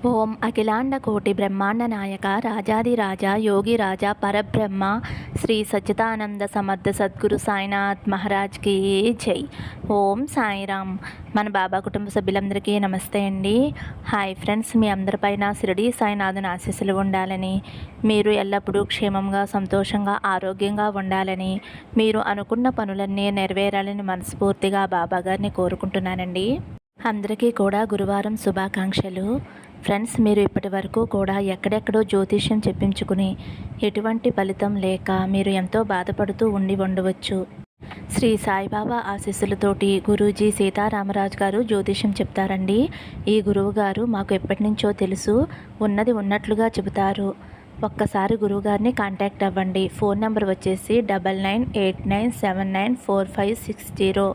ఓం అఖిలాండ కోటి బ్రహ్మాండ నాయక రాజాదిరాజా యోగిరాజా పరబ్రహ్మ శ్రీ సచ్చిదానంద సమర్థ సద్గురు సాయినాథ్ మహారాజ్కి జై. ఓం సాయిరామ్. మన బాబా కుటుంబ సభ్యులందరికీ నమస్తే అండి. హాయ్ ఫ్రెండ్స్, మీ అందరిపైన షిరిడి సాయినాథుని ఆశీస్సులు ఉండాలని, మీరు ఎల్లప్పుడూ క్షేమంగా సంతోషంగా ఆరోగ్యంగా ఉండాలని, మీరు అనుకున్న పనులన్నీ నెరవేరాలని మనస్ఫూర్తిగా బాబా గారిని కోరుకుంటున్నానండి. అందరికీ కూడా గురువారం శుభాకాంక్షలు. ఫ్రెండ్స్, మీరు ఇప్పటి వరకు కూడా ఎక్కడెక్కడో జ్యోతిష్యం చెప్పించుకుని ఎటువంటి ఫలితం లేక మీరు ఎంతో బాధపడుతూ ఉండవచ్చు. శ్రీ సాయిబాబా ఆశీస్సులతోటి గురూజీ సీతారామరాజు గారు జ్యోతిష్యం చెప్తారండి. ఈ గురువు గారు మాకు ఎప్పటి నుంచో తెలుసు, ఉన్నది ఉన్నట్లుగా చెబుతారు. ఒక్కసారి గురువుగారిని కాంటాక్ట్ అవ్వండి. ఫోన్ నెంబర్ వచ్చేసి 9989794560.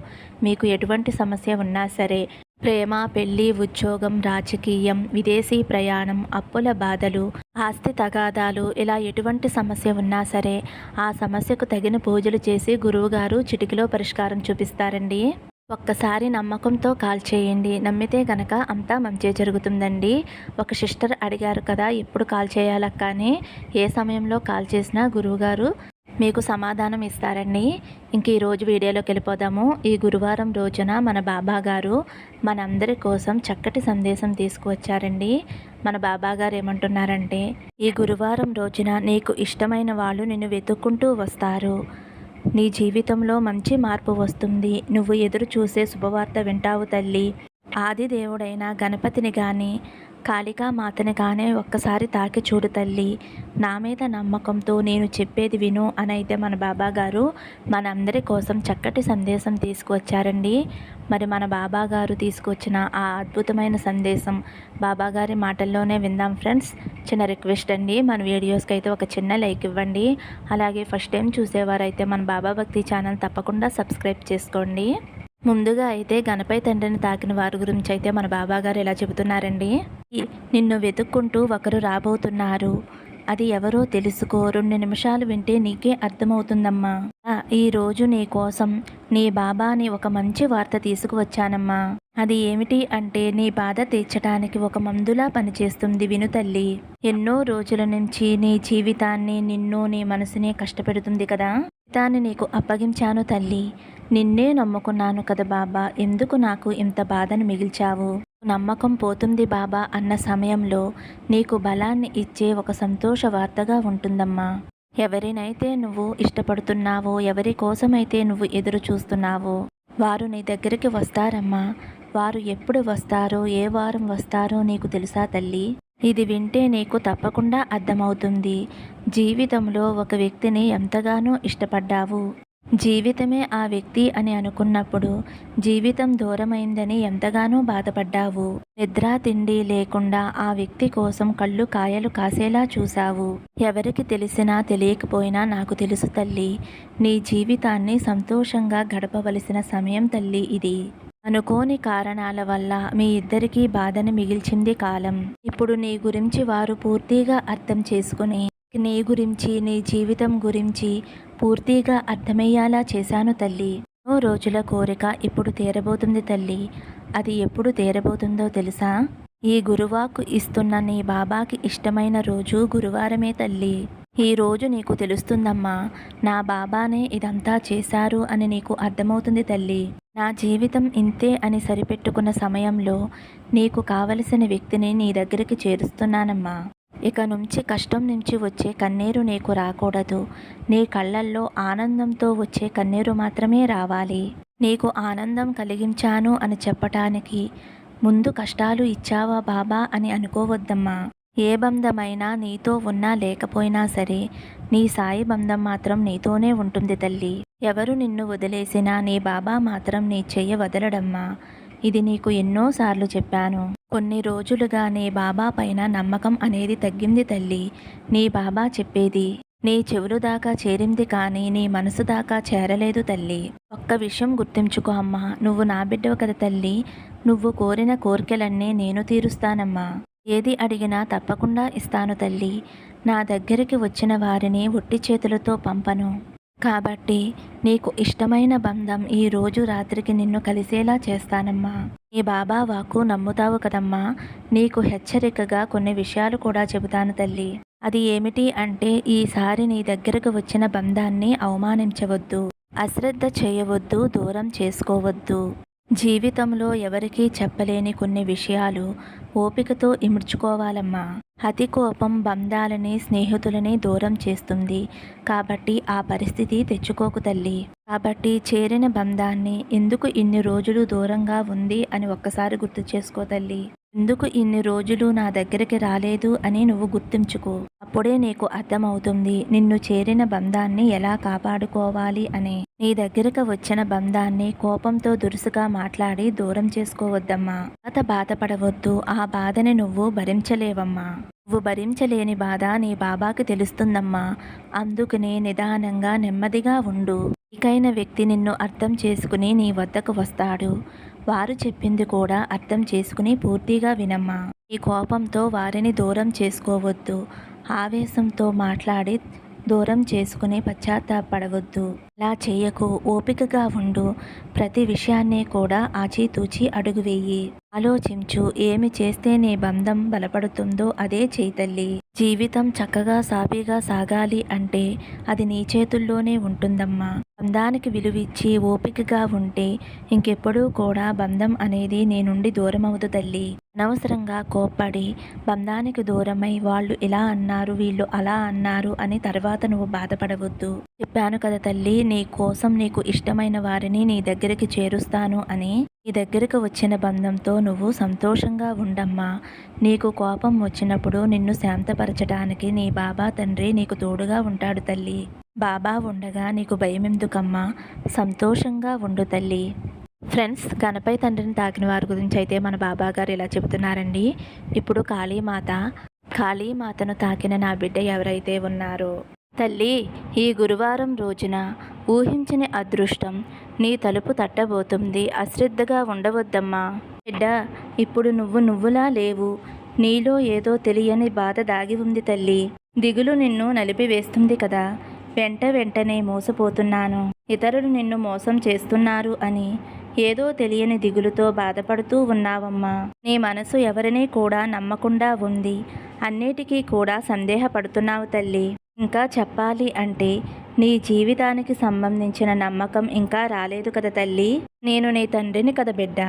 మీకు ఎటువంటి సమస్య ఉన్నా సరే, ప్రేమ, పెళ్లి, ఉద్యోగం, రాజకీయం, విదేశీ ప్రయాణం, అప్పుల బాధలు, ఆస్తి తగాదాలు, ఇలా ఎటువంటి సమస్య ఉన్నా సరే ఆ సమస్యకు తగిన పూజలు చేసి గురువుగారు చిటికలో పరిష్కారం చూపిస్తారండి. ఒక్కసారి నమ్మకంతో కాల్ చేయండి. నమ్మితే గనక అంతా మంచి జరుగుతుందండి. ఒక సిస్టర్ అడిగారు కదా, ఎప్పుడు కాల్ చేయాలక్క అని. ఏ సమయంలో కాల్ చేసినా గురువుగారు మీకు సమాధానం ఇస్తారండి. ఇంక ఈరోజు వీడియోలోకి వెళ్ళిపోదాము. ఈ గురువారం రోజున మన బాబా గారు మనందరి కోసం చక్కటి సందేశం తీసుకువచ్చారండి. మన బాబా గారు ఏమంటున్నారంటే, ఈ గురువారం రోజున నీకు ఇష్టమైన వాళ్ళు నిన్ను వెతుక్కుంటూ వస్తారు. నీ జీవితంలో మంచి మార్పు వస్తుంది. నువ్వు ఎదురు చూసే శుభవార్త వింటావు తల్లి. ఆది దేవుడైన గణపతిని కానీ కాళికామాతని కానీ ఒక్కసారి తాకి చూడు తల్లి. నా మీద నమ్మకంతో నేను చెప్పేది విను అని అయితే మన బాబా గారు మనందరి కోసం చక్కటి సందేశం తీసుకువచ్చారండి. మరి మన బాబా గారు తీసుకొచ్చిన ఆ అద్భుతమైన సందేశం బాబాగారి మాటల్లోనే విందాం ఫ్రెండ్స్. చిన్న రిక్వెస్ట్ అండి, మన వీడియోస్కి అయితే ఒక చిన్న లైక్ ఇవ్వండి. అలాగే ఫస్ట్ టైం చూసేవారైతే మన బాబా భక్తి ఛానల్ తప్పకుండా సబ్స్క్రైబ్ చేసుకోండి. ముందుగా అయితే గణపతి తండ్రిని తాకిన వారి గురించి అయితే మన బాబాగారు ఇలా చెబుతున్నారండి. నిన్ను వెతుక్కుంటూ ఒకరు రాబోతున్నారు. అది ఎవరో తెలుసుకో. 2 నిమిషాలు వింటే నీకే అర్థమవుతుందమ్మా. ఈరోజు నీ కోసం నీ బాబాని ఒక మంచి వార్త తీసుకువచ్చానమ్మా. అది ఏమిటి అంటే, నీ బాధ తీర్చడానికి ఒక మందులా పనిచేస్తుంది. విను తల్లి. ఎన్నో రోజుల నుంచి నీ జీవితాన్ని, నిన్ను, నీ మనసుని కష్టపెడుతుంది కదా. దాన్ని నీకు అప్పగించాను తల్లి. నిన్నే నమ్ముకున్నాను కదా బాబా, ఎందుకు నాకు ఇంత బాధను మిగిల్చావు? నమ్మకం పోతుంది బాబా అన్న సమయంలో నీకు బలాన్ని ఇచ్చే ఒక సంతోష వార్తగా ఉంటుందమ్మా. ఎవరినైతే నువ్వు ఇష్టపడుతున్నావో, ఎవరి కోసమైతే నువ్వు ఎదురు చూస్తున్నావో వారు నీ దగ్గరికి వస్తారమ్మా. వారు ఎప్పుడు వస్తారో, ఏ వారం వస్తారో నీకు తెలుసా తల్లి? ఇది వింటే నీకు తప్పకుండా అర్థమవుతుంది. జీవితంలో ఒక వ్యక్తిని ఎంతగానో ఇష్టపడ్డావు. జీవితమే ఆ వ్యక్తి అని అనుకున్నప్పుడు జీవితం దూరమైందని ఎంతగానో బాధపడ్డావు. నిద్ర తిండి లేకుండా ఆ వ్యక్తి కోసం కళ్ళు కాయలు కాసేలా చూశావు. ఎవరికి తెలిసినా తెలియకపోయినా నాకు తెలుసు తల్లి, నీ జీవితాన్ని సంతోషంగా గడపవలసిన సమయం తల్లి ఇది. అనుకోని కారణాల వల్ల మీ ఇద్దరికీ బాధని మిగిల్చింది కాలం. ఇప్పుడు నీ గురించి వారు పూర్తిగా అర్థం చేసుకుని నీ గురించి, నీ జీవితం గురించి పూర్తిగా అర్థమయ్యేలా చేశాను తల్లి. ఎన్నో రోజుల కోరిక ఇప్పుడు తీరబోతుంది తల్లి. అది ఎప్పుడు తీరబోతుందో తెలుసా? ఈ గురువాకు ఇస్తున్న నీ బాబాకి ఇష్టమైన రోజు గురువారమే తల్లి. ఈ రోజు నీకు తెలుస్తుందమ్మా, నా బాబానే ఇదంతా చేశారు అని నీకు అర్థమవుతుంది తల్లి. నా జీవితం ఇంతే అని సరిపెట్టుకున్న సమయంలో నీకు కావలసిన వ్యక్తిని నీ దగ్గరికి చేరుస్తున్నానమ్మా. ఇక నుంచి కష్టం నుంచి వచ్చే కన్నీరు నీకు రాకూడదు. నీ కళ్ళల్లో ఆనందంతో వచ్చే కన్నీరు మాత్రమే రావాలి. నీకు ఆనందం కలిగించాను అని చెప్పటానికి ముందు కష్టాలు ఇచ్చావా బాబా అని అనుకోవద్దమ్మా. ఏ బంధమైనా నీతో ఉన్నా లేకపోయినా సరే నీ సాయి బంధం మాత్రం నీతోనే ఉంటుంది తల్లి. ఎవరు నిన్ను వదిలేసినా నీ బాబా మాత్రం నీ చెయ్య వదలడమ్మా. ఇది నీకు ఎన్నోసార్లు చెప్పాను. కొన్ని రోజులుగా నీ బాబా పైన నమ్మకం అనేది తగ్గింది తల్లి. నీ బాబా చెప్పేది నీ చెవులు దాకా చేరింది కానీ నీ మనసు దాకా చేరలేదు తల్లి. ఒక్క విషయం గుర్తుంచుకో అమ్మా, నువ్వు నా బిడ్డవు కదా తల్లి. నువ్వు కోరిన కోరికలన్నీ నేను తీరుస్తానమ్మా. ఏది అడిగినా తప్పకుండా ఇస్తాను తల్లి. నా దగ్గరికి వచ్చిన వారిని ఒట్టి చేతులతో పంపను. కాబట్టి నీకు ఇష్టమైన బంధం ఈ రోజు రాత్రికి నిన్ను కలిసేలా చేస్తానమ్మా. నీ బాబా వాక్కు నమ్ముతావు కదమ్మా. నీకు హెచ్చరికగా కొన్ని విషయాలు కూడా చెబుతాను తల్లి. అది ఏమిటి అంటే ఈసారి నీ దగ్గరకు వచ్చిన బంధాన్ని అవమానించవద్దు, అశ్రద్ధ చేయవద్దు, దూరం చేసుకోవద్దు. జీవితంలో ఎవరికీ చెప్పలేని కొన్ని విషయాలు ఓపికతో ఇముడ్చుకోవాలమ్మా. అతి కోపం బంధాలని, స్నేహితులని దూరం చేస్తుంది. కాబట్టి ఆ పరిస్థితి తెచ్చుకోకు తల్లి. కాబట్టి చేరిన బంధాన్ని ఎందుకు ఇన్ని రోజులు దూరంగా ఉంది అని ఒక్కసారి గుర్తు చేసుకో తల్లి. ఎందుకు ఇన్ని రోజులు నా దగ్గరికి రాలేదు అని నువ్వు గుర్తుంచుకో. అప్పుడే నీకు అర్థమవుతుంది నిన్ను చేరిన బంధాన్ని ఎలా కాపాడుకోవాలి అని. నీ దగ్గరకు వచ్చిన బంధాన్ని కోపంతో దురుసుగా మాట్లాడి దూరం చేసుకోవద్దమ్మా. బాధపడవద్దు. ఆ బాధని నువ్వు భరించలేవమ్మా. నువ్వు భరించలేని బాధ నీ బాబాకి తెలుస్తుందమ్మా. అందుకనే నిదానంగా నెమ్మదిగా ఉండు. ఇకైన వ్యక్తి నిన్ను అర్థం చేసుకుని నీ వద్దకు వస్తాడు. వారు చెప్పింది కూడా అర్థం చేసుకుని పూర్తిగా వినమ్మా. ఈ కోపంతో వారిని దూరం చేసుకోవద్దు. ఆవేశంతో మాట్లాడి దూరం చేసుకుని పశ్చాత్తాపడవద్దు. అలా చేయకు. ఓపికగా ఉండు. ప్రతి విషయాన్ని కూడా ఆచితూచి అడుగు వేయి. ఆలోచించు. ఏమి చేస్తే నీ బంధం బలపడుతుందో అదే చేయి తల్లి. జీవితం చక్కగా సాఫీగా సాగాలి అంటే అది నీ చేతుల్లోనే ఉంటుందమ్మా. బంధానికి విలువిచ్చి ఓపికగా ఉంటే ఇంకెప్పుడూ కూడా బంధం అనేది నీ నుండి దూరమవుదు తల్లి. అనవసరంగా కోప్పడి బంధానికి దూరమై వాళ్ళు ఇలా అన్నారు, వీళ్ళు అలా అన్నారు అని తర్వాత నువ్వు బాధపడవద్దు. చెప్పాను కదా తల్లి, నీ కోసం నీకు ఇష్టమైన వారిని నీ దగ్గరికి చేరుస్తాను అని. నీ దగ్గరకు వచ్చిన బంధంతో నువ్వు సంతోషంగా ఉండమ్మా. నీకు కోపం వచ్చినప్పుడు నిన్ను శాంతపరచడానికి నీ బాబా తండ్రి నీకు తోడుగా ఉంటాడు తల్లి. బాబా ఉండగా నీకు భయమెందుకమ్మా. సంతోషంగా ఉండు తల్లి. ఫ్రెండ్స్, గణపతి తండ్రిని తాకిన వారి గురించి అయితే మన బాబా గారు ఇలా చెబుతున్నారండి. ఇప్పుడు కాళీమాతను తాకిన నా బిడ్డ ఎవరైతే ఉన్నారో తల్లి, ఈ గురువారం రోజున ఊహించని అదృష్టం నీ తలుపు తట్టబోతుంది. అశ్రద్ధగా ఉండవద్దమ్మా. బిడ్డ, ఇప్పుడు నువ్వులా లేవు. నీలో ఏదో తెలియని బాధ దాగి ఉంది తల్లి. దిగులు నిన్ను నలిపివేస్తుంది కదా. వెంటనే మోసపోతున్నాను, ఇతరులు నిన్ను మోసం చేస్తున్నారు అని ఏదో తెలియని దిగులుతో బాధపడుతూ ఉన్నావమ్మా. నీ మనసు ఎవరినీ కూడా నమ్మకుండా ఉంది. అన్నిటికీ కూడా సందేహపడుతున్నావు తల్లి. ఇంకా చెప్పాలి అంటే నీ జీవితానికి సంబంధించిన నమ్మకం ఇంకా రాలేదు కదా తల్లి. నేను నీ తండ్రిని కదా బిడ్డ.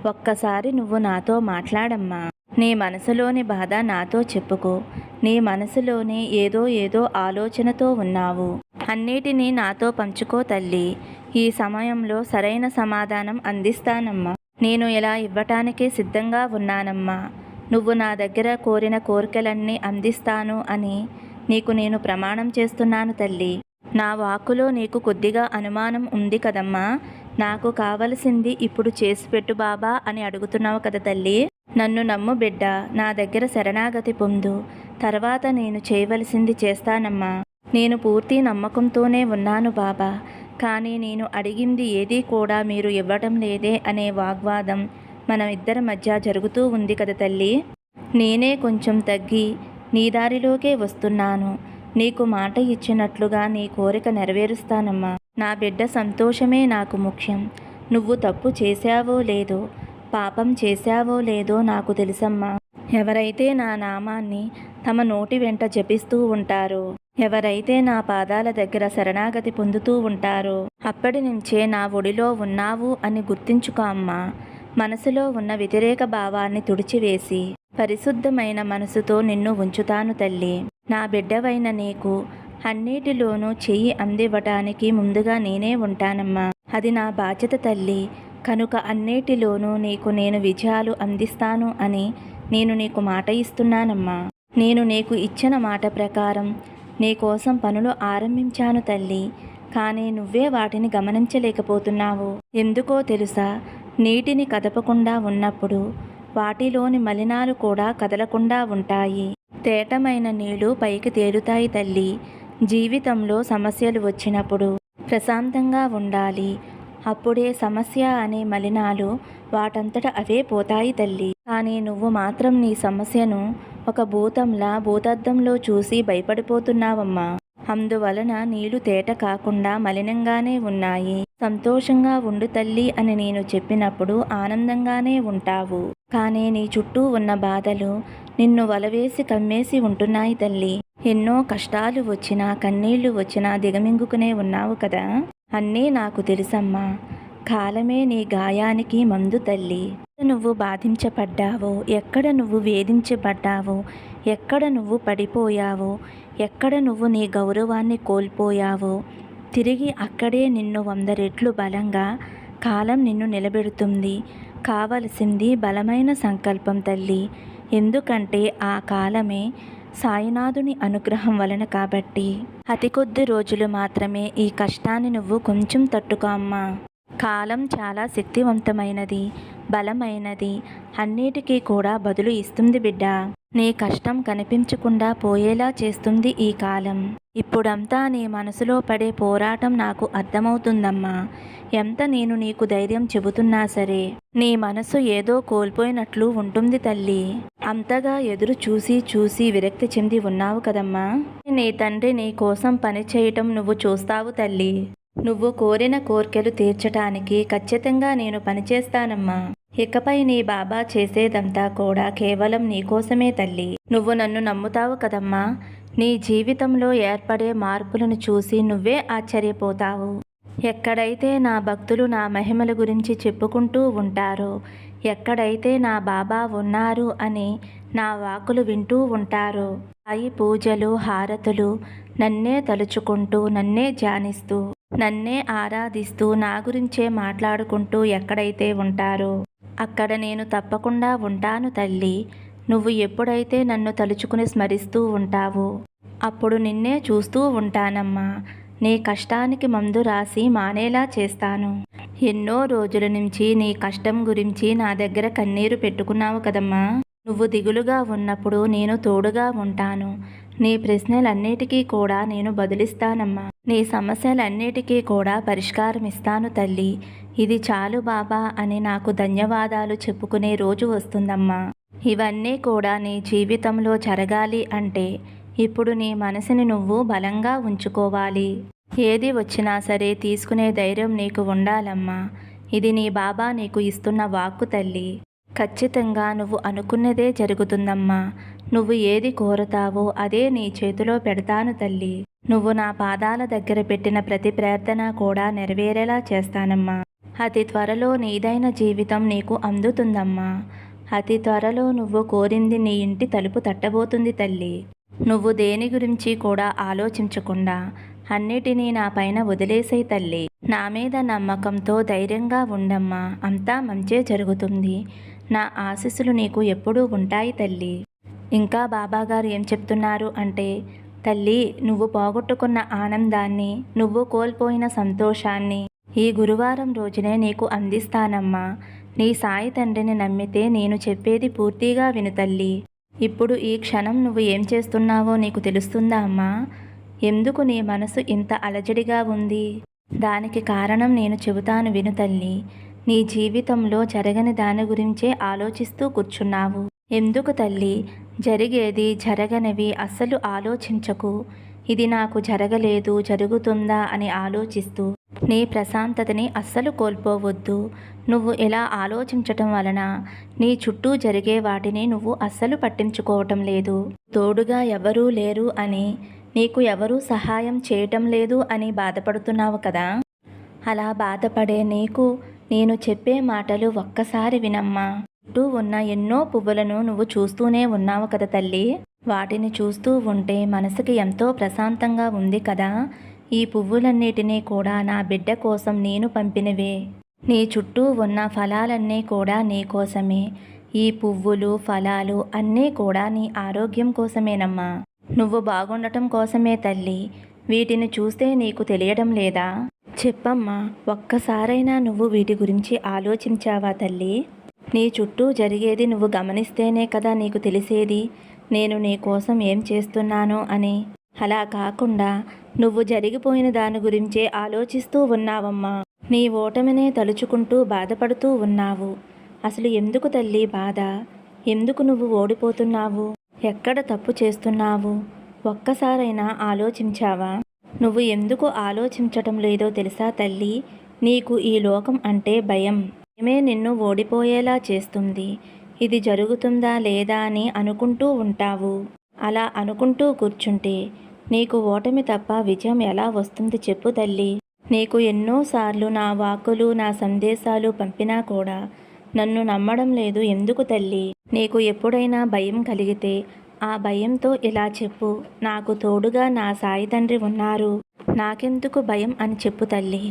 ఒక్కసారి నువ్వు నాతో మాట్లాడమ్మా. నీ మనసులోని బాధ నాతో చెప్పుకో. నీ మనసులోని ఏదో ఆలోచనతో ఉన్నావు. అన్నిటినీ నాతో పంచుకో తల్లి. ఈ సమయంలో సరైన సమాధానం అందిస్తానమ్మా. నేను ఇలా ఇవ్వటానికే సిద్ధంగా ఉన్నానమ్మా. నువ్వు నా దగ్గర కోరిన కోరికలన్నీ అందిస్తాను అని నీకు నేను ప్రమాణం చేస్తున్నాను తల్లి. నా వాక్కులో నీకు కొద్దిగా అనుమానం ఉంది కదమ్మా. నాకు కావలసింది ఇప్పుడు చేసిపెట్టు బాబా అని అడుగుతున్నావు కదా తల్లి. నన్ను నమ్ము బిడ్డ. నా దగ్గర శరణాగతి పొందు. తర్వాత నేను చేయవలసింది చేస్తానమ్మా. నేను పూర్తి నమ్మకంతోనే ఉన్నాను బాబా. కానీ నేను అడిగింది ఏదీ కూడా మీరు ఇవ్వటం లేదే అనే వాగ్వాదం మన ఇద్దరి మధ్య జరుగుతూ ఉంది కదా తల్లి. నేనే కొంచెం తగ్గి నీ దారిలోకే వస్తున్నాను. నీకు మాట ఇచ్చినట్లుగా నీ కోరిక నెరవేరుస్తానమ్మా. నా బిడ్డ సంతోషమే నాకు ముఖ్యం. నువ్వు తప్పు చేశావో లేదో, పాపం చేశావో లేదో నాకు తెలుసమ్మా. ఎవరైతే నా నామాన్ని తమ నోటి వెంట జపిస్తూ ఉంటారో, ఎవరైతే నా పాదాల దగ్గర శరణాగతి పొందుతూ ఉంటారో అప్పటి నుంచే నా ఒడిలో ఉన్నావు అని గుర్తించుకో అమ్మా. మనసులో ఉన్న వ్యతిరేక భావాన్ని తుడిచివేసి పరిశుద్ధమైన మనసుతో నిన్ను ఉంచుతాను తల్లి. నా బిడ్డవైన నీకు అన్నిటిలోనూ చెయ్యి అందివ్వటానికి ముందుగా నేనే ఉంటానమ్మా. అది నా బాధ్యత తల్లి. కనుక అన్నిటిలోనూ నీకు నేను విజయాలు అందిస్తాను అని నేను నీకు మాట ఇస్తున్నానమ్మా. నేను నీకు ఇచ్చిన మాట ప్రకారం నీకోసం పనులు ఆరంభించాను తల్లి. కానీ నువ్వే వాటిని గమనించలేకపోతున్నావు. ఎందుకో తెలుసా? నీటిని కదపకుండా ఉన్నప్పుడు వాటిలోని మలినాలు కూడా కదలకుండా ఉంటాయి. తేటమైన నీళ్లు పైకి తేలుతాయి తల్లి. జీవితంలో సమస్యలు వచ్చినప్పుడు ప్రశాంతంగా ఉండాలి. అప్పుడే సమస్య అనే మలినాలు వాటంతట అవే పోతాయి తల్లి. కానీ నువ్వు మాత్రం నీ సమస్యను ఒక భూతంలా భూతద్దంలో చూసి భయపడిపోతున్నావమ్మా. అందువలన నీళ్లు తేట కాకుండా మలినంగానే ఉన్నాయి. సంతోషంగా ఉండు తల్లి అని నేను చెప్పినప్పుడు ఆనందంగానే ఉంటావు. కానీ నీ చుట్టూ ఉన్న బాధలు నిన్ను వలవేసి కమ్మేసి ఉంటున్నాయి తల్లి. ఎన్నో కష్టాలు వచ్చినా కన్నీళ్లు వచ్చినా దిగమింగుకునే ఉన్నావు కదా. అన్నీ నాకు తెలుసమ్మా. కాలమే నీ గాయానికి మందు తల్లి. నువ్వు బాధించబడ్డావో, ఎక్కడ నువ్వు వేధించబడ్డావో, ఎక్కడ నువ్వు పడిపోయావో, ఎక్కడ నువ్వు నీ గౌరవాన్ని కోల్పోయావో, తిరిగి అక్కడే నిన్ను 100 రెట్లు బలంగా కాలం నిన్ను నిలబెడుతుంది. కావలసింది బలమైన సంకల్పం తల్లి. ఎందుకంటే ఆ కాలమే సాయినాథుని అనుగ్రహం వలన కాబట్టి. అతి కొద్ది రోజులు మాత్రమే ఈ కష్టాన్ని నువ్వు కొంచెం తట్టుకో అమ్మా. కాలం చాలా శక్తివంతమైనది, బలమైనది. అన్నిటికీ కూడా బదులు ఇస్తుంది బిడ్డ. నీ కష్టం కనిపించకుండా పోయేలా చేస్తుంది ఈ కాలం. ఇప్పుడంతా నీ మనసులో పడే పోరాటం నాకు అర్థమవుతుందమ్మా. ఎంత నేను నీకు ధైర్యం చెబుతున్నా సరే నీ మనసు ఏదో కోల్పోయినట్లు ఉంటుంది తల్లి. అంతగా ఎదురు చూసి చూసి విరక్తి చెంది ఉన్నావు కదమ్మా. నీ తండ్రి నీ కోసం పని చేయటం నువ్వు చూస్తావు తల్లి. నువ్వు కోరిన కోర్కెలు తీర్చటానికి ఖచ్చితంగా నేను పనిచేస్తానమ్మా. ఇకపై నీ బాబా చేసేదంతా కూడా కేవలం నీకోసమే తల్లి. నువ్వు నన్ను నమ్ముతావు కదమ్మా. నీ జీవితంలో ఏర్పడే మార్పులను చూసి నువ్వే ఆశ్చర్యపోతావు. ఎక్కడైతే నా భక్తులు నా మహిమల గురించి చెప్పుకుంటూ ఉంటారో, ఎక్కడైతే నా బాబా ఉన్నారు అని నా వాక్కులు వింటూ ఉంటారో, సాయి పూజలు హారతులు నన్నే తలుచుకుంటూ, నన్నే ధ్యానిస్తూ, నన్నే ఆరాధిస్తూ, నా గురించే మాట్లాడుకుంటూ ఎక్కడైతే ఉంటారో అక్కడ నేను తప్పకుండా ఉంటాను తల్లి. నువ్వు ఎప్పుడైతే నన్ను తలుచుకుని స్మరిస్తూ ఉంటావో అప్పుడు నిన్నే చూస్తూ ఉంటానమ్మా. నీ కష్టానికి మందు రాసి మానేలా చేస్తాను. ఎన్నో రోజుల నుంచి నీ కష్టం గురించి నా దగ్గర కన్నీరు పెట్టుకున్నావు కదమ్మా. నువ్వు దిగులుగా ఉన్నప్పుడు నేను తోడుగా ఉంటాను. నీ ప్రశ్నలన్నిటికీ కూడా నేను బదులిస్తానమ్మా. నీ సమస్యలన్నిటికీ కూడా పరిష్కారం ఇస్తాను తల్లి. ఇది చాలు బాబా అని నాకు ధన్యవాదాలు చెప్పుకునే రోజు వస్తుందమ్మా. ఇవన్నీ కూడా నీ జీవితంలో జరగాలి అంటే ఇప్పుడు నీ మనసుని నువ్వు బలంగా ఉంచుకోవాలి. ఏది వచ్చినా సరే తీసుకునే ధైర్యం నీకు ఉండాలమ్మా. ఇది నీ బాబా నీకు ఇస్తున్న వాక్కు తల్లి. ఖచ్చితంగా నువ్వు అనుకున్నదే జరుగుతుందమ్మా. నువ్వు ఏది కోరుతావో అదే నీ చేతిలో పెడతాను తల్లి. నువ్వు నా పాదాల దగ్గర పెట్టిన ప్రతి ప్రార్థన కూడా నెరవేరేలా చేస్తానమ్మా. అతి త్వరలో నీదైన జీవితం నీకు అందుతుందమ్మా. అతి త్వరలో నువ్వు కోరింది నీ ఇంటి తలుపు తట్టబోతుంది తల్లి. నువ్వు దేని గురించి కూడా ఆలోచించకుండా అన్నిటినీ నా పైన వదిలేసే తల్లి. నా మీద నమ్మకంతో ధైర్యంగా ఉండమ్మా. అంతా మంచే జరుగుతుంది. నా ఆశీస్సులు నీకు ఎప్పుడూ ఉంటాయి తల్లి. ఇంకా బాబాగారు ఏం చెప్తున్నారు అంటే, తల్లి నువ్వు పోగొట్టుకున్న ఆనందాన్ని, నువ్వు కోల్పోయిన సంతోషాన్ని ఈ గురువారం రోజునే నీకు అందిస్తానమ్మా. నీ సాయి తండ్రిని నమ్మితే నేను చెప్పేది పూర్తిగా విను తల్లి. ఇప్పుడు ఈ క్షణం నువ్వు ఏం చేస్తున్నావో నీకు తెలుస్తుందా అమ్మా? ఎందుకు నీ మనసు ఇంత అలజడిగా ఉంది? దానికి కారణం నేను చెబుతాను విను తల్లి. నీ జీవితంలో జరగని దాని గురించే ఆలోచిస్తూ కూర్చున్నావు. ఎందుకు తల్లి? జరిగేది జరగనివి అస్సలు ఆలోచించకు. ఇది నాకు జరగలేదు, జరుగుతుందా అని ఆలోచిస్తూ నీ ప్రశాంతతని అస్సలు కోల్పోవద్దు. నువ్వు ఇలా ఆలోచించటం వలన నీ చుట్టూ జరిగే వాటిని నువ్వు అస్సలు పట్టించుకోవటం లేదు. తోడుగా ఎవరూ లేరు అని, నీకు ఎవరూ సహాయం చేయటం లేదు అని బాధపడుతున్నావు కదా. అలా బాధపడే నీకు నేను చెప్పే మాటలు ఒక్కసారి వినమ్మా. చుట్టూ ఉన్న ఎన్నో పువ్వులను నువ్వు చూస్తూనే ఉన్నావు కదా తల్లి. వాటిని చూస్తూ ఉంటే మనసుకి ఎంతో ప్రశాంతంగా ఉంది కదా. ఈ పువ్వులన్నిటినీ కూడా నా బిడ్డ కోసం నేను పంపినవే. నీ చుట్టూ ఉన్న ఫలాలన్నీ కూడా నీ కోసమే. ఈ పువ్వులు ఫలాలు అన్నీ కూడా నీ ఆరోగ్యం కోసమేనమ్మా. నువ్వు బాగుండటం కోసమే తల్లి. వీటిని చూస్తే నీకు తెలియడం లేదా? చెప్పమ్మా, ఒక్కసారైనా నువ్వు వీటి గురించి ఆలోచించావా తల్లి? నీ చుట్టూ జరిగేది నువ్వు గమనిస్తేనే కదా నీకు తెలిసేది నేను నీ కోసం ఏం చేస్తున్నానో అని. అలా కాకుండా నువ్వు జరిగిపోయిన దాని గురించే ఆలోచిస్తూ ఉన్నావమ్మా. నీ ఓటమినే తలుచుకుంటూ బాధపడుతూ ఉన్నావు. అసలు ఎందుకు తల్లి బాధ? ఎందుకు నువ్వు ఓడిపోతున్నావు? ఎక్కడ తప్పు చేస్తున్నావు? ఒక్కసారైనా ఆలోచించావా? నువ్వు ఎందుకు ఆలోచించటం లేదో తెలుసా తల్లి? నీకు ఈ లోకం అంటే భయం. భయమే నిన్ను ఓడిపోయేలా చేస్తుంది. ఇది జరుగుతుందా లేదా అని అనుకుంటూ ఉంటావు. అలా అనుకుంటూ కూర్చుంటే నీకు ఓటమి తప్ప విజయం ఎలా వస్తుంది చెప్పు తల్లి? నీకు ఎన్నోసార్లు నా వాక్కులు, నా సందేశాలు పంపినా కూడా నన్ను నమ్మడం లేదు ఎందుకు తల్లి? నీకు ఎప్పుడైనా భయం కలిగితే ఆ భయంతో ఇలా చెప్పు, నాకు తోడుగా నా సాయి తండ్రి ఉన్నారు. నాకెందుకు భయం అని చెప్పు తల్లి.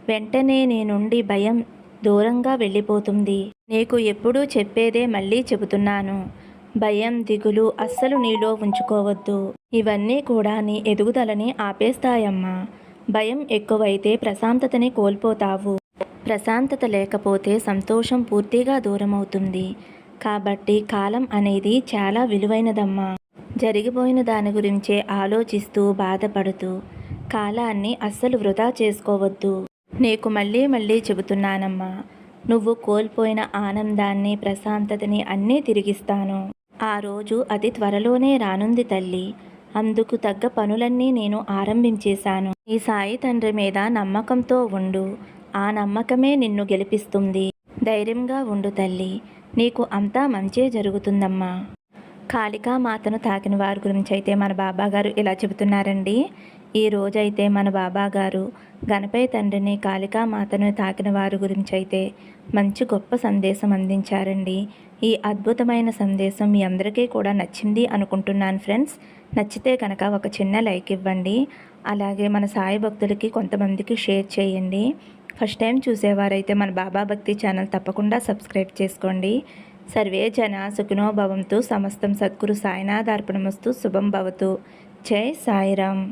వెంటనే నీ నుండి భయం దూరంగా వెళ్ళిపోతుంది. నీకు ఎప్పుడూ చెప్పేదే మళ్ళీ చెబుతున్నాను. భయం, దిగులు అస్సలు నీలో ఉంచుకోవద్దు. ఇవన్నీ కూడా నీ ఎదుగుదలని ఆపేస్తాయమ్మా. భయం ఎక్కువైతే ప్రశాంతతని కోల్పోతావు. ప్రశాంతత లేకపోతే సంతోషం పూర్తిగా దూరమవుతుంది. కాబట్టి కాలం అనేది చాలా విలువైనదమ్మా. జరిగిపోయిన దాని గురించే ఆలోచిస్తూ బాధపడుతూ కాలాన్ని అస్సలు వృధా చేసుకోవద్దు. నీకు మళ్ళీ మళ్ళీ చెబుతున్నానమ్మా. నువ్వు కోల్పోయిన ఆనందాన్ని, ప్రశాంతతని అన్నీ తిరిగిస్తాను. ఆ రోజు అతి త్వరలోనే రానుంది తల్లి. అందుకు తగ్గ పనులన్నీ నేను ఆరంభించేశాను. ఈ సాయి తండ్రి మీద నమ్మకంతో ఉండు. ఆ నమ్మకమే నిన్ను గెలిపిస్తుంది. ధైర్యంగా ఉండు తల్లి. నీకు అంతా మంచే జరుగుతుందమ్మా. కాళికామాతను తాకిన వారి గురించి అయితే మన బాబాగారు ఇలా చెబుతున్నారండి. ఈ రోజైతే మన బాబాగారు గణపయ్య తండ్రిని, కాళికామాతను తాకిన వారి గురించి అయితే మంచి గొప్ప సందేశం అందించారండి. ఈ అద్భుతమైన సందేశం మీ అందరికీ కూడా నచ్చింది అనుకుంటున్నాను ఫ్రెండ్స్. నచ్చితే కనుక ఒక చిన్న లైక్ ఇవ్వండి. అలాగే మన సాయి భక్తులకి కొంతమందికి షేర్ చేయండి. ఫస్ట్ టైం చూసేవారైతే మన బాబా భక్తి ఛానల్ తప్పకుండా సబ్స్క్రైబ్ చేసుకోండి. సర్వే జన సుఖినో భవంతు. సమస్తం సద్గురు సాయినాథార్పణమస్తు. శుభం భవతు. జై సాయిరామ్.